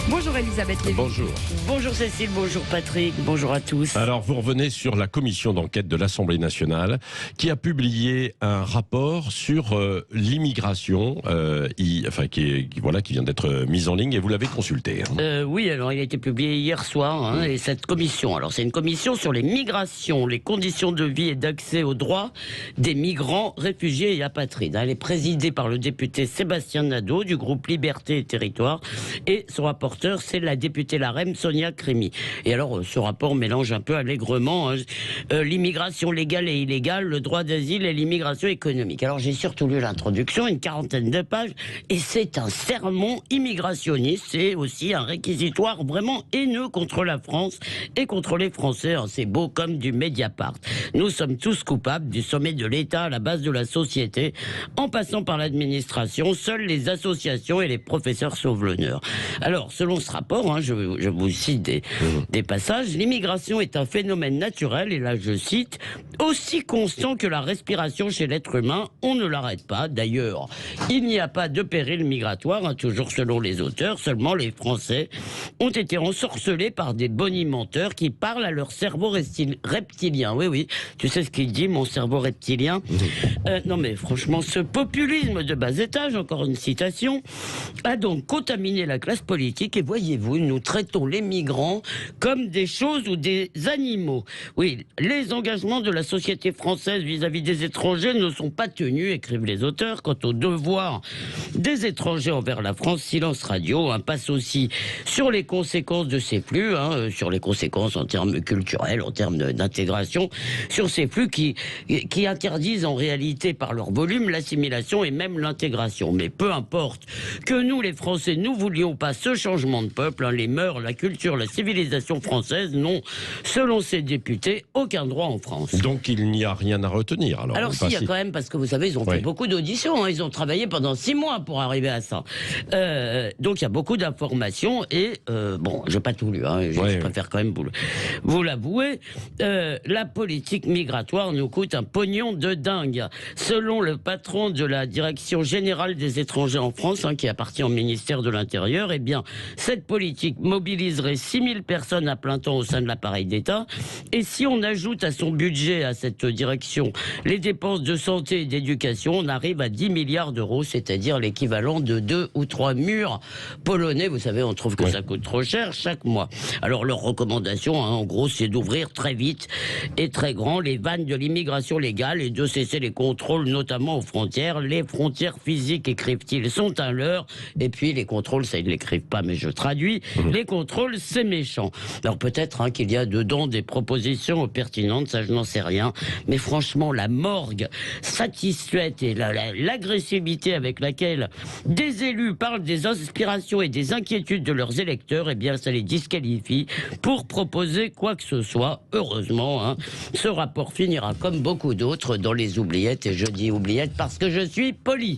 Bonjour Elisabeth Lévy. Bonjour. Bonjour Cécile, bonjour Patrick, bonjour à tous. Alors, vous revenez sur la commission d'enquête de l'Assemblée nationale qui a publié un rapport sur l'immigration, qui vient d'être mise en ligne et vous l'avez consulté. Oui, alors il a été publié hier soir, et cette commission, alors c'est une commission sur les migrations, les conditions de vie et d'accès aux droits des migrants, réfugiés et apatrides. Elle est présidée par le député Sébastien Nadeau du groupe Liberté et Territoire et son rapporteur c'est la députée LaREM Sonia Crimi. Et alors ce rapport mélange un peu allègrement l'immigration légale et illégale, le droit d'asile et l'immigration économique. Alors j'ai surtout lu l'introduction, une 40aine de pages, et c'est un sermon immigrationniste, c'est aussi un réquisitoire vraiment haineux contre la France et contre les Français. C'est beau comme du Mediapart. Nous sommes tous coupables, du sommet de l'État à la base de la société, en passant par l'administration, seules les associations et les professeurs sauvent l'honneur. Alors, selon ce rapport, je vous cite des passages, l'immigration est un phénomène naturel, et là je cite, aussi constant que la respiration chez l'être humain, on ne l'arrête pas. D'ailleurs, il n'y a pas de péril migratoire, toujours selon les auteurs, seulement les Français ont été ensorcelés par des bonimenteurs qui parlent à leur cerveau reptilien. Oui, tu sais ce qu'il dit, mon cerveau reptilien. Non mais franchement, ce populisme de bas étage, encore une citation, a donc contaminé la classe politique, et voyez-vous, nous traitons les migrants comme des choses ou des animaux. Oui, les engagements de la société française vis-à-vis des étrangers ne sont pas tenus, écrivent les auteurs. Quant au devoir des étrangers envers la France, silence radio, passe aussi sur les conséquences de ces flux, sur les conséquences en termes culturels, en termes d'intégration, sur ces flux qui interdisent en réalité par leur volume l'assimilation et même l'intégration. Mais peu importe que nous, les Français, nous voulions pas ce changement de peuple, les mœurs, la culture, la civilisation française n'ont, selon ces députés, aucun droit en France. Donc il n'y a rien à retenir. Alors si, il y a quand même, parce que vous savez, ils ont fait beaucoup d'auditions, ils ont travaillé pendant 6 mois pour arriver à ça. Donc il y a beaucoup d'informations et, j'ai pas tout lu, je préfère quand même vous l'avouer. La politique migratoire nous coûte un pognon de dingue. Selon le patron de la Direction Générale des Étrangers en France, qui appartient au ministère de l'Intérieur, eh bien, cette politique mobiliserait 6000 personnes à plein temps au sein de l'appareil d'État. Et si on ajoute à son budget, à cette direction, les dépenses de santé et d'éducation, on arrive à 10 milliards d'euros, c'est-à-dire l'équivalent de 2 ou 3 murs polonais. Vous savez, on trouve que ça coûte trop cher chaque mois. Alors, leur recommandation, en gros, c'est d'ouvrir très vite et très grand les vannes de l'immigration légale et de cesser les contrôles, notamment aux frontières. Les frontières physiques, écrivent-ils, sont un leurre. Et puis, les contrôles, ça, ils ne l'écrivent pas, mais je traduis. Les contrôles, c'est méchant. Alors, peut-être qu'il y a dedans des propositions pertinentes, ça, je n'en sais rien. Mais franchement, la morgue satisfaite et l'agressivité avec laquelle des élus parlent des aspirations et des inquiétudes de leurs électeurs, eh bien, ça les disqualifie pour proposer quoi que ce soit. Heureusement, ce rapport finira comme beaucoup d'autres dans les oubliettes, et je dis oubliettes parce que je suis poli.